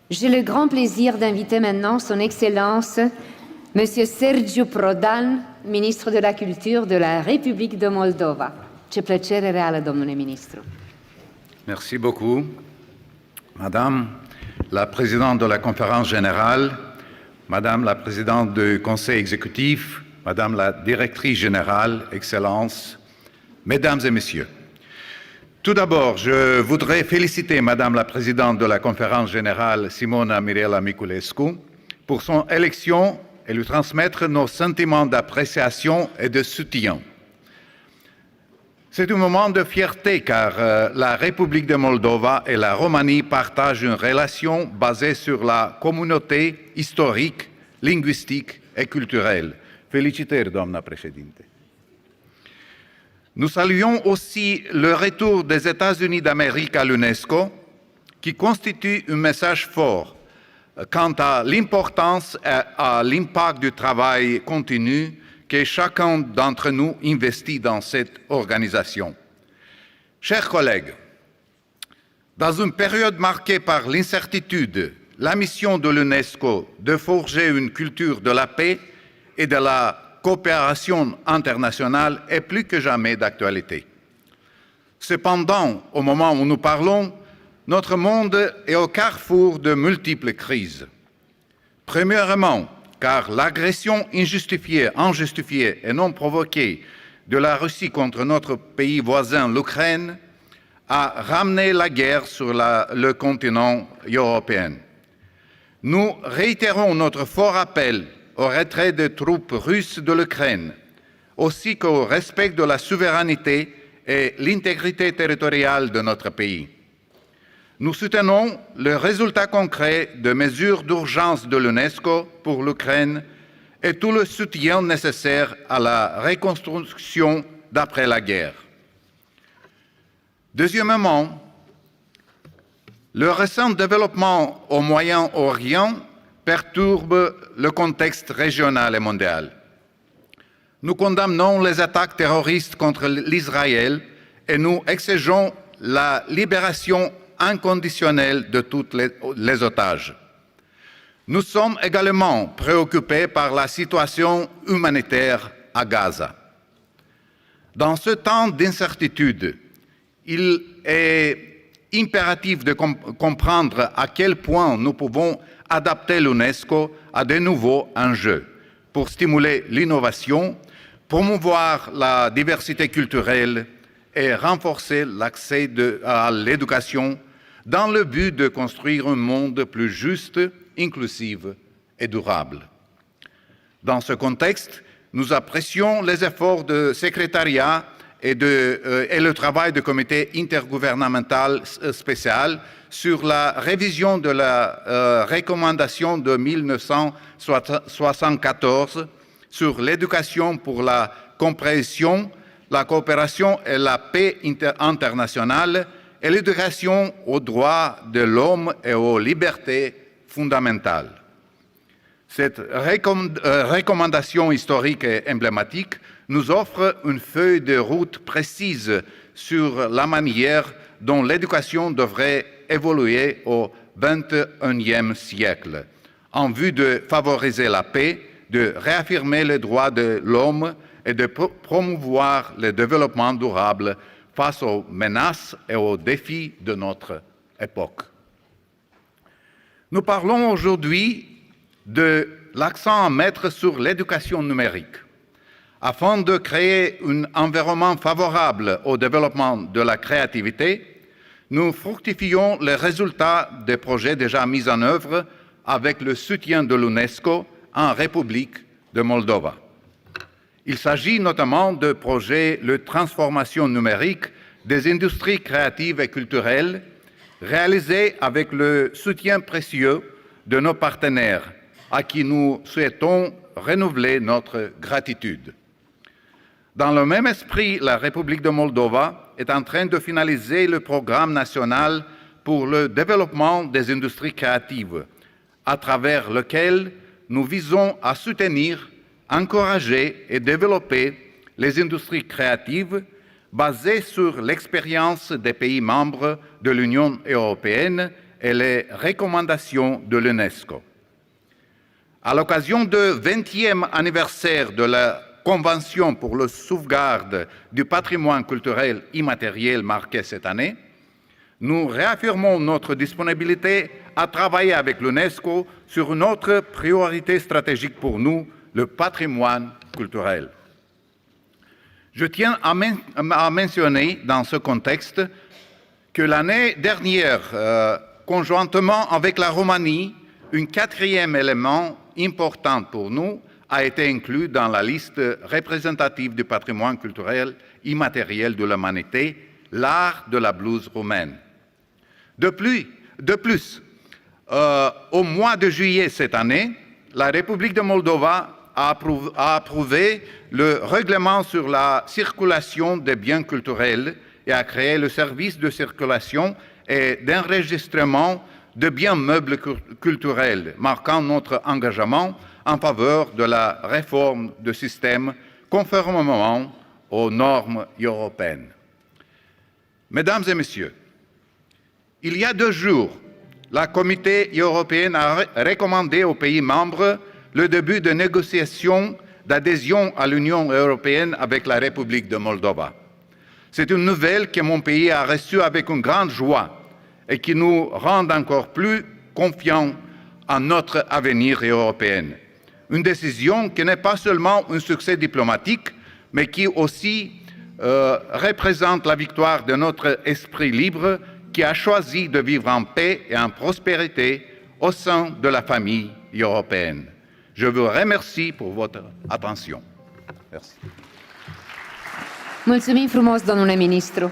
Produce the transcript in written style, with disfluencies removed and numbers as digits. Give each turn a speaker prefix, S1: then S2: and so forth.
S1: J'ai le grand plaisir d'inviter maintenant Son Excellence, Monsieur Sergiu Prodan, ministru de la Culture de la République de Moldova. Ce plăcere reală, domnule ministru.
S2: Merci beaucoup, Madame la Présidente de la Conférence Générale, Madame la Présidente du Conseil exécutif, Madame la Directrice Générale, Excellences, Mesdames et Messieurs. Tout d'abord, je voudrais féliciter Madame la Présidente de la Conférence Générale, Simona Mirela Miculescu, pour son élection et lui transmettre nos sentiments d'appréciation et de soutien. C'est un moment de fierté car la République de Moldova et la Roumanie partagent une relation basée sur la communauté historique, linguistique et culturelle. Félicitări, doamna președinte. Nous saluons aussi le retour des États-Unis d'Amérique à l'UNESCO, qui constitue un message fort quant à l'importance et à l'impact du travail continu que chacun d'entre nous investit dans cette organisation. Chers collègues, dans une période marquée par l'incertitude, la mission de l'UNESCO de forger une culture de la paix et de la coopération internationale est plus que jamais d'actualité. Cependant, au moment où nous parlons, notre monde est au carrefour de multiples crises. Premièrement, car l'agression injustifiée et non provoquée de la Russie contre notre pays voisin, l'Ukraine, a ramené la guerre sur le continent européen. Nous réitérons notre fort appel au retrait des troupes russes de l'Ukraine, ainsi qu'au respect de la souveraineté et l'intégrité territoriale de notre pays. Nous soutenons le résultat concret des mesures d'urgence de l'UNESCO pour l'Ukraine et tout le soutien nécessaire à la reconstruction d'après la guerre. Deuxièmement, le récent développement au Moyen-Orient perturbe le contexte régional et mondial. Nous condamnons les attaques terroristes contre l'Israël et nous exigeons la libération inconditionnelle de tous les otages. Nous sommes également préoccupés par la situation humanitaire à Gaza. Dans ce temps d'incertitude, il est impératif de comprendre à quel point nous pouvons adapter l'UNESCO à de nouveaux enjeux pour stimuler l'innovation, promouvoir la diversité culturelle et renforcer l'accès à l'éducation dans le but de construire un monde plus juste, inclusif et durable. Dans ce contexte, nous apprécions les efforts du secrétariat et le travail du comité intergouvernemental spécial sur la révision de la recommandation de 1974 sur l'éducation pour la compréhension, la coopération et la paix internationale et l'éducation aux droits de l'homme et aux libertés fondamentales. Cette recommandation historique et emblématique nous offre une feuille de route précise sur la manière dont l'éducation devrait évoluer au XXIe siècle, en vue de favoriser la paix, de réaffirmer les droits de l'homme et de promouvoir le développement durable face aux menaces et aux défis de notre époque. Nous parlons aujourd'hui de l'accent à mettre sur l'éducation numérique. Afin de créer un environnement favorable au développement de la créativité, nous fructifions les résultats des projets déjà mis en œuvre avec le soutien de l'UNESCO en République de Moldova. Il s'agit notamment de projets de transformation numérique des industries créatives et culturelles réalisés avec le soutien précieux de nos partenaires à qui nous souhaitons renouveler notre gratitude. Dans le même esprit, la République de Moldova est en train de finaliser le programme national pour le développement des industries créatives, à travers lequel nous visons à soutenir, encourager et développer les industries créatives basées sur l'expérience des pays membres de l'Union européenne et les recommandations de l'UNESCO. À l'occasion du 20e anniversaire de la Convention pour la sauvegarde du patrimoine culturel immatériel marqué cette année, nous réaffirmons notre disponibilité à travailler avec l'UNESCO sur une autre priorité stratégique pour nous, le patrimoine culturel. Je tiens à mentionner dans ce contexte que l'année dernière, conjointement avec la Roumanie, un quatrième élément important pour nous a été inclus dans la liste représentative du patrimoine culturel immatériel de l'humanité, l'art de la blouse roumaine. De plus, au mois de juillet cette année, la République de Moldova a approuvé le règlement sur la circulation des biens culturels et a créé le service de circulation et d'enregistrement de biens meubles culturels, marquant notre engagement en faveur de la réforme du système conformément aux normes européennes. Mesdames et Messieurs, il y a 2 jours, la Communauté européenne a recommandé aux pays membres le début de négociations d'adhésion à l'Union européenne avec la République de Moldova. C'est une nouvelle que mon pays a reçue avec une grande joie et qui nous rend encore plus confiants en notre avenir européen. Une décision qui n'est pas seulement un succès diplomatique, mais qui aussi représente la victoire de notre esprit libre qui a choisi de vivre en paix et en prospérité au sein de la famille européenne. Je vous remercie pour votre attention. Merci.
S1: Mulțumim frumos, domnule ministru.